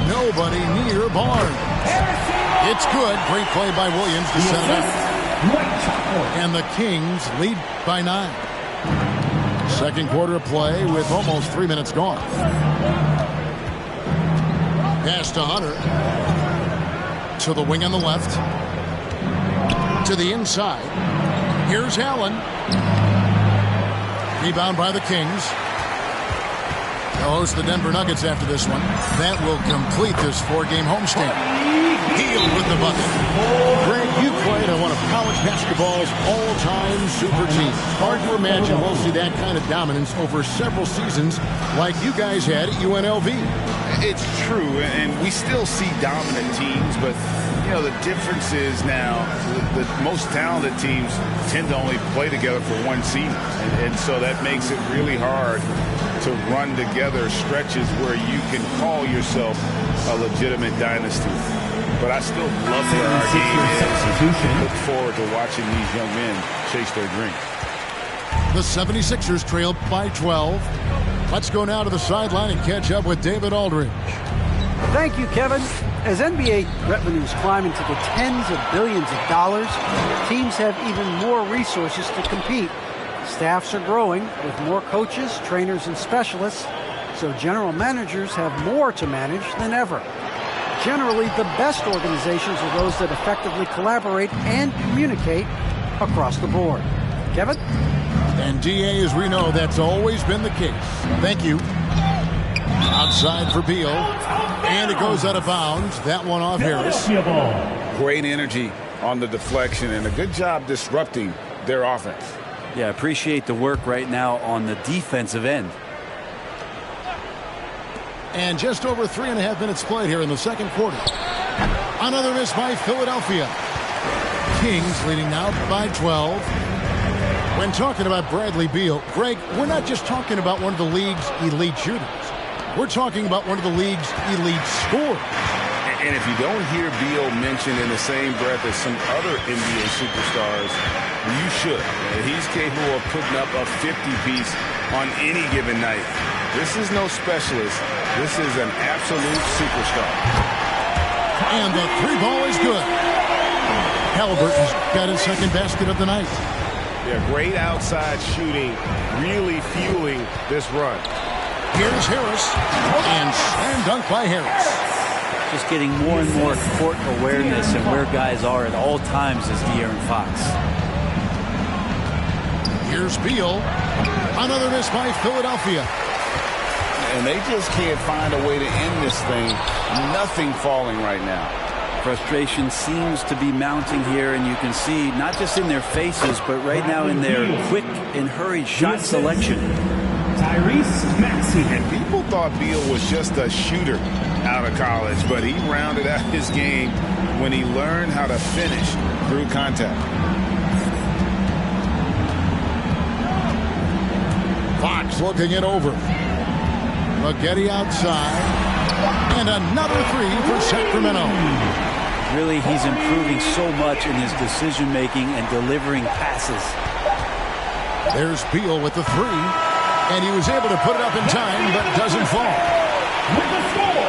S9: Nobody near Barnes. It's good. Great play by Williams to set it up. And the Kings lead by 9. Second quarter of play with almost 3 minutes gone. Pass to Hunter. To the wing on the left. To the inside. Here's Allen. Rebound by the Kings. They'll host the Denver Nuggets after this one. That will complete this 4-game homestand. Hield with the bucket. Greg, you played on one of college basketball's all-time super teams. Hard to imagine we'll see that kind of dominance over several seasons like you guys had at UNLV.
S10: It's true, and we still see dominant teams, but you know the difference is now the most talented teams tend to only play together for one season, and so that makes it really hard to run together stretches where you can call yourself a legitimate dynasty. But I still love where our game is. Look forward to watching these young men chase their dreams.
S9: The 76ers trail by 12. Let's go now to the sideline and catch up with David Aldridge.
S12: Thank you, Kevin. As NBA revenues climb into the tens of billions of dollars, teams have even more resources to compete. Staffs are growing with more coaches, trainers, and specialists, so general managers have more to manage than ever. Generally, the best organizations are those that effectively collaborate and communicate across the board. Kevin?
S9: And DA, as we know, that's always been the case. Thank you. Outside for Beal. And it goes out of bounds. That one off Harris.
S10: Great energy on the deflection and a good job disrupting their offense.
S11: Yeah, appreciate the work right now on the defensive end.
S9: And just over 3.5 minutes played here in the second quarter. Another miss by Philadelphia. Kings leading now by 12. When talking about Bradley Beal, Greg, we're not just talking about one of the league's elite shooters. We're talking about one of the league's elite scorers.
S10: And if you don't hear Beal mentioned in the same breath as some other NBA superstars, you should. He's capable of putting up a 50-piece on any given night. This is no specialist. This is an absolute superstar.
S9: And the 3-ball is good. Halliburton's got his second basket of the night.
S10: Yeah, great outside shooting, really fueling this run.
S9: Here's Harris, and slam dunk by Harris.
S11: Just getting more and more court awareness and where guys are at all times is De'Aaron Fox.
S9: Here's Beal. Another miss by Philadelphia.
S10: And they just can't find a way to end this thing. Nothing falling right now.
S11: Frustration seems to be mounting here, and you can see not just in their faces, but right now in their quick and hurried shot selection.
S10: Tyrese Maxey. And people thought Beal was just a shooter out of college, but he rounded out his game when he learned how to finish through contact.
S9: Fox looking it over. Maggette outside. And another three for Sacramento.
S11: Really, he's improving so much in his decision-making and delivering passes.
S9: There's Beal with the three. And he was able to put it up in time, but doesn't fall.
S5: With the score.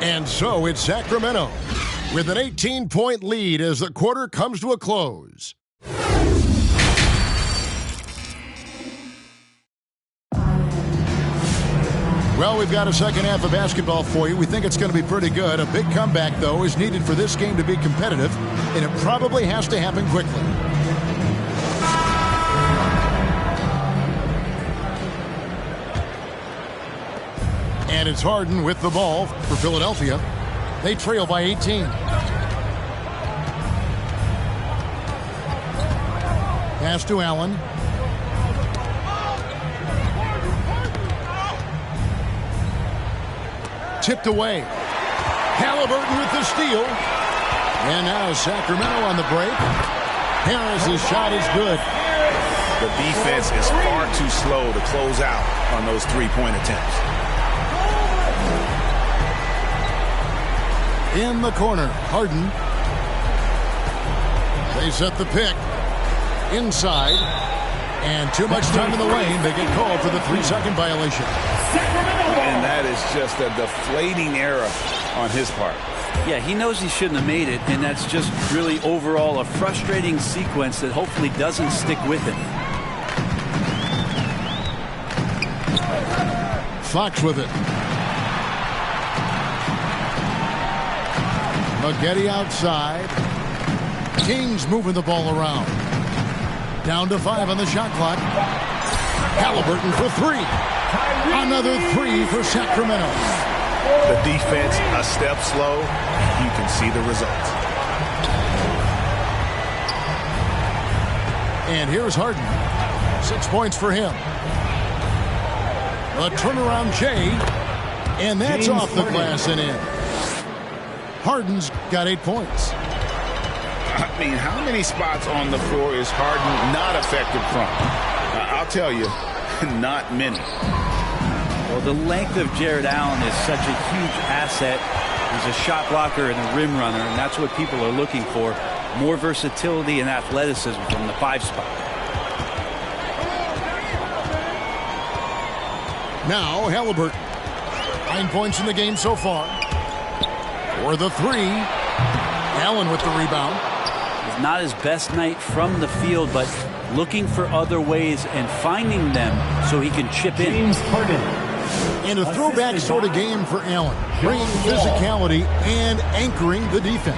S9: And so it's Sacramento with an 18-point lead as the quarter comes to a close. Well, we've got a second half of basketball for you. We think it's going to be pretty good. A big comeback, though, is needed for this game to be competitive, and it probably has to happen quickly. And it's Harden with the ball for Philadelphia. They trail by 18. Pass to Allen. Tipped away. Halliburton with the steal. And now Sacramento on the break. Harris's shot is good.
S10: The defense is far too slow to close out on those three-point attempts.
S9: In the corner, Harden. They set the pick. Inside. And too much time in the lane. They get called for the 3-second violation.
S10: And that is just a deflating error on his part.
S11: Yeah, he knows he shouldn't have made it, and that's just really overall a frustrating sequence that hopefully doesn't stick with him.
S9: Fox with it. Maggette outside. Kings moving the ball around. Down to 5 on the shot clock. Halliburton for 3. Another 3 for Sacramento.
S10: The defense a step slow. You can see the results.
S9: And here's Harden. 6 points for him. A turnaround Jay. And that's
S5: James
S9: off the
S5: Harden.
S9: glass and in. Harden's got 8 points.
S10: I mean, how many spots on the floor is Harden not effective from? I'll tell you, not many.
S11: Well, the length of Jared Allen is such a huge asset. He's a shot blocker and a rim runner, and that's what people are looking for. More versatility and athleticism from the 5 spot.
S9: Now Halliburton. 9 points in the game so far. For the 3. Allen with the rebound.
S11: It's not his best night from the field, but looking for other ways and finding them so he can chip in.
S5: James Harden.
S9: And a throwback sort of game for Allen. Bringing physicality and anchoring the defense.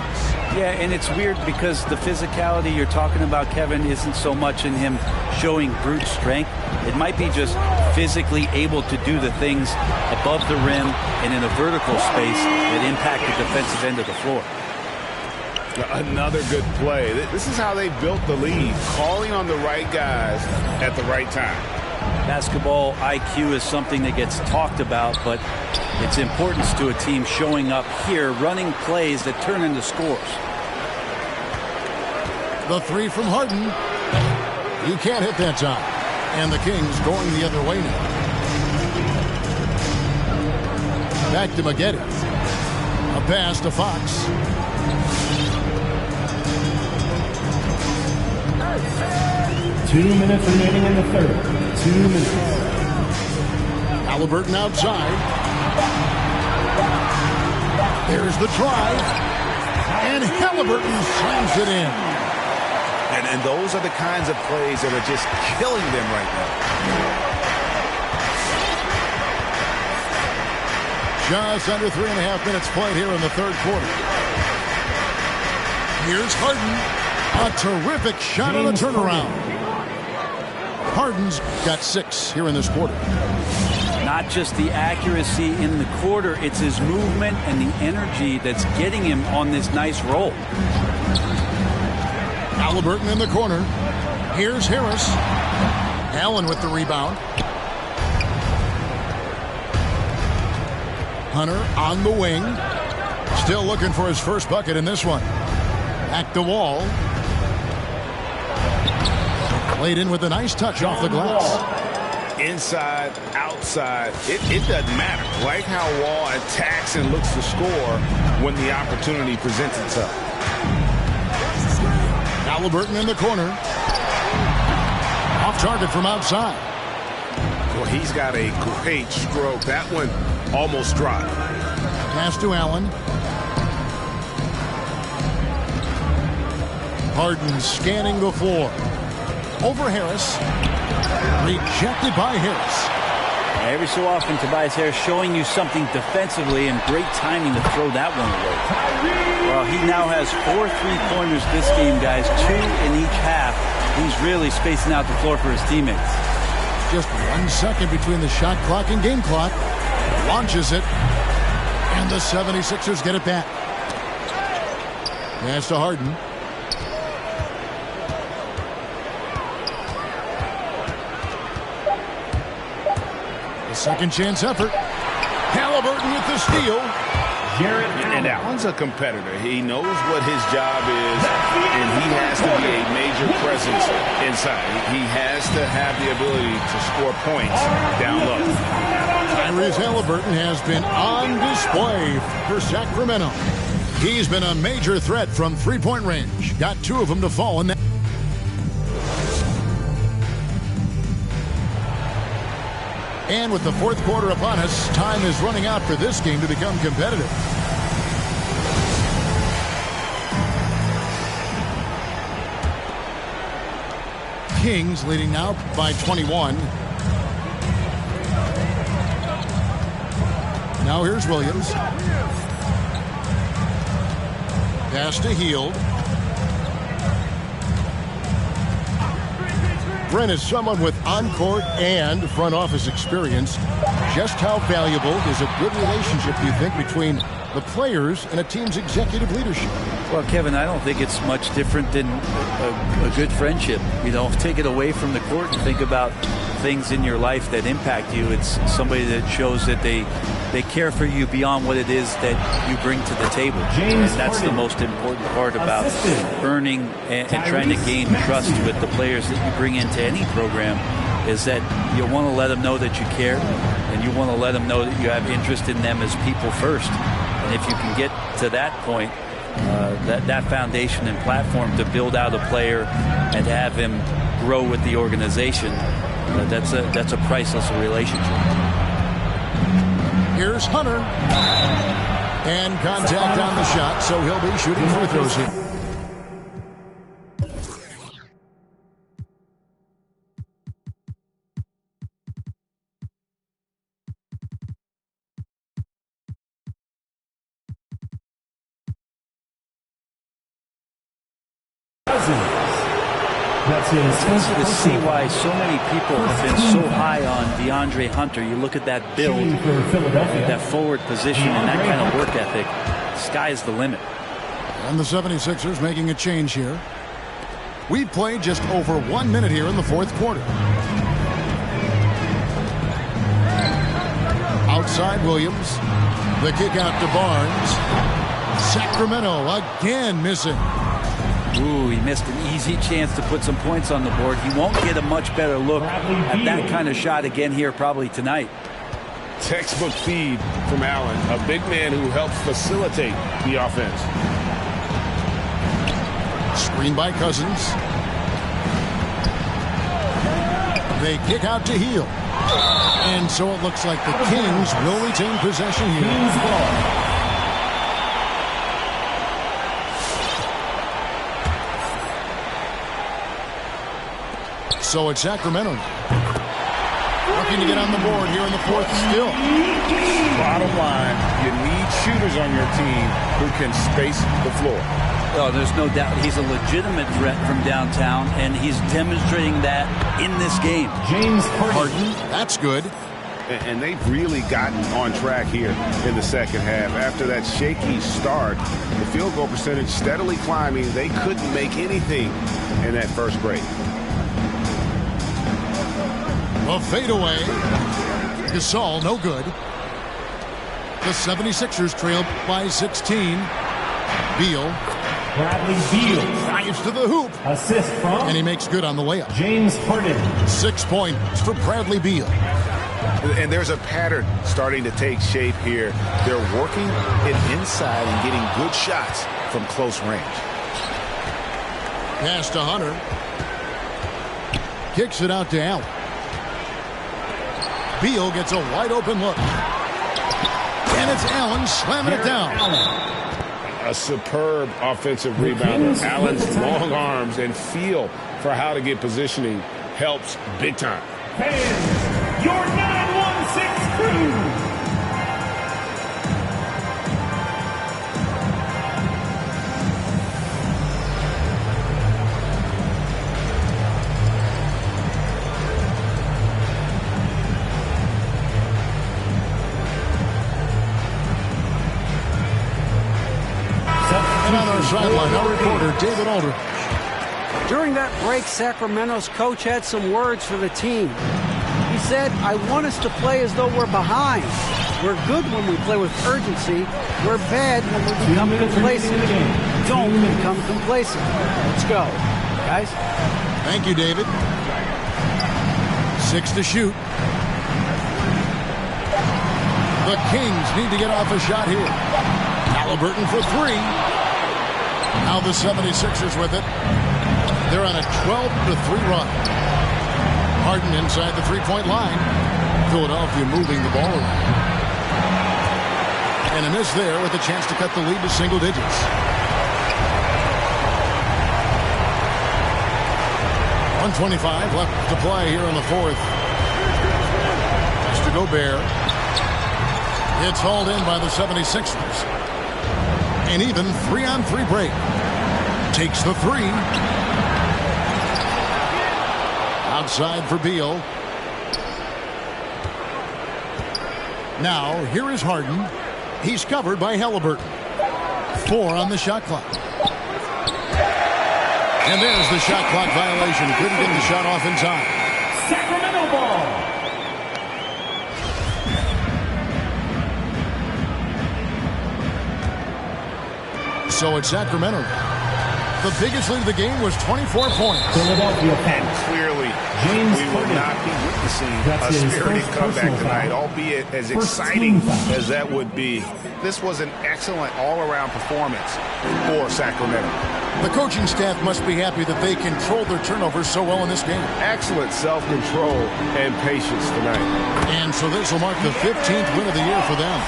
S11: Yeah, and it's weird because the physicality you're talking about, Kevin, isn't so much in him showing brute strength. It might be just physically able to do the things above the rim and in a vertical space that impact the defensive end of the floor.
S10: Another good play. This is how they built the lead, calling on the right guys at the right time.
S11: Basketball IQ is something that gets talked about, but its importance to a team showing up here, running plays that turn into scores.
S9: The 3 from Harden. You can't hit that time. And the Kings going the other way now. Back to Maggette. A pass to Fox.
S5: Two minutes remaining in the third. 2 minutes.
S9: Halliburton outside. There's the drive. And Halliburton slams it in.
S10: And those are the kinds of plays that are just killing them right now.
S9: Just under 3.5 minutes played here in the third quarter. Here's Harden. A terrific shot on a turnaround. Harden's got 6 here in this quarter.
S11: Not just the accuracy in the quarter, it's his movement and the energy that's getting him on this nice roll.
S9: Halliburton in the corner. Here's Harris. Allen with the rebound. Hunter on the wing. Still looking for his first bucket in this one. Back the wall. Played in with a nice touch off the glass.
S10: Inside, outside, it doesn't matter. Like how Wall attacks and looks to score when the opportunity presents itself.
S9: Halliburton in the corner. Off target from outside.
S10: Well, he's got a great stroke. That one almost dropped.
S9: Pass to Allen. Harden scanning the floor. Over Harris. Rejected by Harris.
S11: Every so often, Tobias Harris showing you something defensively, and great timing to throw that one away. Well, he now has 4 3-pointers this game, guys, 2 in each half. He's really spacing out the floor for his teammates.
S9: Just 1 second between the shot clock and game clock. Launches it. And the 76ers get it back. Pass to Harden. Second chance effort. Halliburton with the steal.
S10: And Allen's a competitor. He knows what his job is, and he has to be a major presence inside. He has to have the ability to score points down low.
S9: Tyrese Halliburton has been on display for Sacramento. He's been a major threat from three-point range. Got 2 of them to fall in that. And with the fourth quarter upon us, time is running out for this game to become competitive. Kings leading now by 21. Now here's Williams. Pass to Hield. Brent is someone with on-court and front office experience. Just how valuable is a good relationship, do you think, between the players and a team's executive leadership?
S11: Well, Kevin, I don't think it's much different than a good friendship. You know, take it away from the court and think about things in your life that impact you. It's somebody that shows that they care for you beyond what it is that you bring to the table. And that's the most important part about earning and trying to gain trust with the players that you bring into any program, is that you want to let them know that you care, and you want to let them know that you have interest in them as people first. And if you can get to that point, that foundation and platform to build out a player and to have him grow with the organization, that's a priceless relationship.
S9: Here's Hunter. And contact on the shot, so he'll be shooting free throws here.
S11: It's easy to see why so many people have been so high on DeAndre Hunter. You look at that build, that forward position, and that kind of work ethic. Sky's the limit.
S9: And the 76ers making a change here. We've played just over 1 minute here in the fourth quarter. Outside Williams. The kick out to Barnes. Sacramento again missing.
S11: Ooh, he missed an easy chance to put some points on the board. He won't get a much better look at that kind of shot again here probably tonight.
S10: Textbook feed from Allen, a big man who helps facilitate the offense.
S9: Screen by Cousins. They kick out to Hield. And so it looks like the Kings will retain possession here. So it's Sacramento looking to get on the board here in the fourth still.
S10: Bottom line, you need shooters on your team who can space the floor.
S11: Oh, there's no doubt he's a legitimate threat from downtown, and he's demonstrating that in this game.
S5: James
S9: Harden, that's good.
S10: And they've really gotten on track here in the second half. After that shaky start, the field goal percentage steadily climbing. They couldn't make anything in that first break.
S9: A fadeaway. Gasol, no good. The 76ers trail by 16. Beal.
S5: Bradley Beal.
S9: Drives to the hoop.
S5: Assist from.
S9: And he makes good on the layup.
S5: James Harden.
S9: 6 points for Bradley Beal.
S10: And there's a pattern starting to take shape here. They're working it inside and getting good shots from close range.
S9: Pass to Hunter. Kicks it out to Allen. Beal gets a wide open look. And it's Allen slamming it down.
S10: A superb offensive rebounder. Allen's long arms and feel for how to get positioning helps big time.
S5: Fans, your 916 crew.
S9: And on our sideline, our reporter, David Aldridge.
S12: During that break, Sacramento's coach had some words for the team. He said, I want us to play as though we're behind. We're good when we play with urgency. We're bad when we become complacent. Don't become complacent. Let's go, guys.
S9: Thank you, David. 6 to shoot. The Kings need to get off a shot here. Halliburton for 3. Now the 76ers with it. They're on a 12-3 run. Harden inside the three-point line. Philadelphia moving the ball around. And a miss there with a chance to cut the lead to single digits. .125 left to play here in the fourth. Just to Gobert. It's hauled in by the 76ers. An even 3-on-3 break. Takes the 3. Outside for Beal. Now, here is Harden. He's covered by Halliburton. 4 on the shot clock. And there's the shot clock violation. Couldn't get the shot off in time.
S5: Sacramento ball.
S9: So it's Sacramento. The biggest lead of the game was 24 points.
S5: Philadelphia fans.
S10: Clearly,
S5: James
S10: we will
S5: Harden.
S10: not be witnessing
S5: That's
S10: a
S5: his
S10: spirited
S5: first
S10: comeback
S5: personal
S10: tonight,
S5: foul.
S10: albeit as
S5: First
S10: exciting
S5: team foul.
S10: as that would be. This was an excellent all-around performance for Sacramento.
S9: The coaching staff must be happy that they controlled their turnovers so well in this game.
S10: Excellent self-control and patience tonight.
S9: And so this will mark the 15th win of the year for them.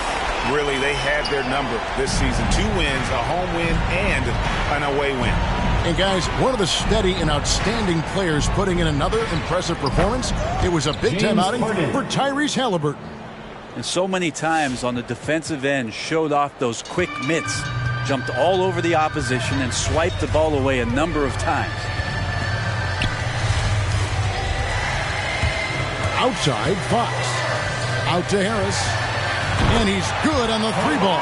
S10: Really, they had their number this season. 2 wins, a home win, and an away win.
S9: And guys, one of the steady and outstanding players putting in another impressive performance. It was a big-time outing for Tyrese Halliburton.
S11: And so many times on the defensive end showed off those quick mitts. Jumped all over the opposition and swiped the ball away a number of times.
S9: Outside, Fox. Out to Harris. And he's good on the 3 ball.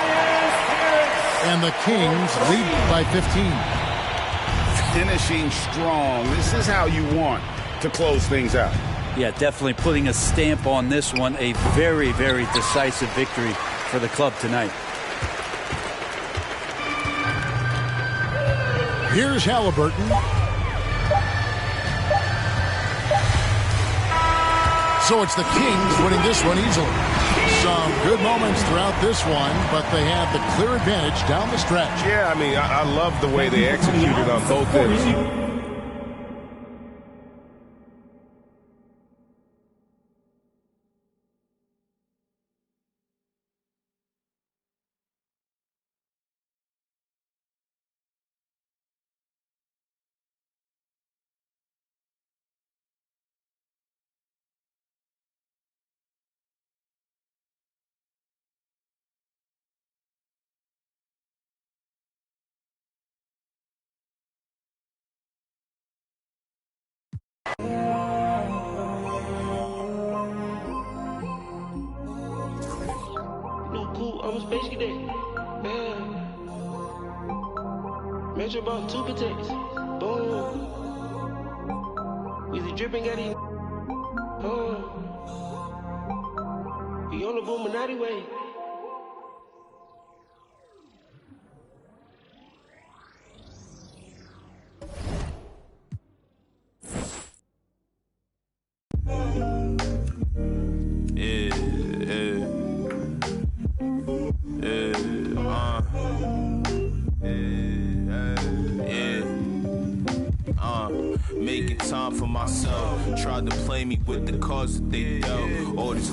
S9: And the Kings lead by 15.
S10: Finishing strong. This is how you want to close things out.
S11: Yeah, definitely putting a stamp on this one. A very, very decisive victory for the club tonight.
S9: Here's Halliburton. So it's the Kings winning this one easily. Some good moments throughout this one, but they had the clear advantage down the stretch.
S10: Yeah, I mean, I love the way they executed on both ends.
S13: No cool, I'm a space cadet. Yeah. Measure about 2 protects. Boom. We the dripping got it. We on the Boominati way.
S14: Making time for myself. Tried to play me with the cards that they dealt. All this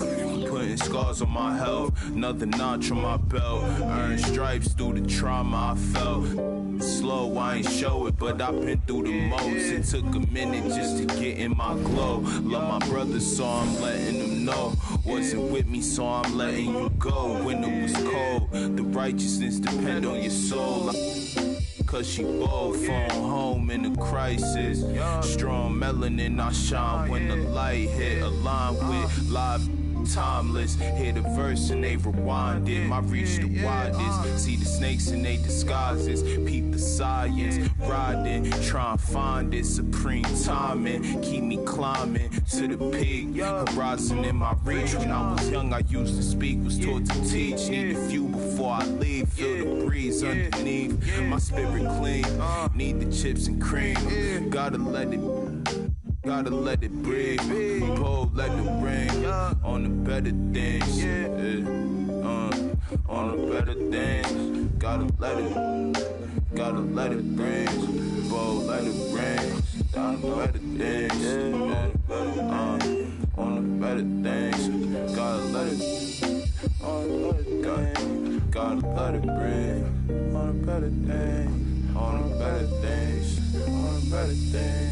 S14: putting scars on my health. Another notch on my belt. Earned stripes through the trauma I felt. Slow, I ain't show it, but I've been through the most. It took a minute just to get in my glow. Love my brothers, so I'm letting them know. Wasn't with me, so I'm letting you go. When it was cold, the righteousness depend on your soul. Cause she bold, phone home in a crisis. Strong melanin, I shine when the light hit. Aligned with live timeless. Hear the verse and they rewind it. My reach the widest. See the snakes in they disguises. Peep the science. Riding, try and find it. Supreme timing. Keep me climbing to the peak. Horizon in my reach. When I was young, I used to speak, was taught to teach. Need a few before I leave. Feel the breeze underneath. My spirit clean. Need the chips and cream. Gotta let it breathe. Bold, let it rain. On the better things. On the better things. Gotta let it rain. Bold, let it rain. On the better things. On the better things. Gotta let it. Gotta let it breathe. On the better things. On the better things. On the better things.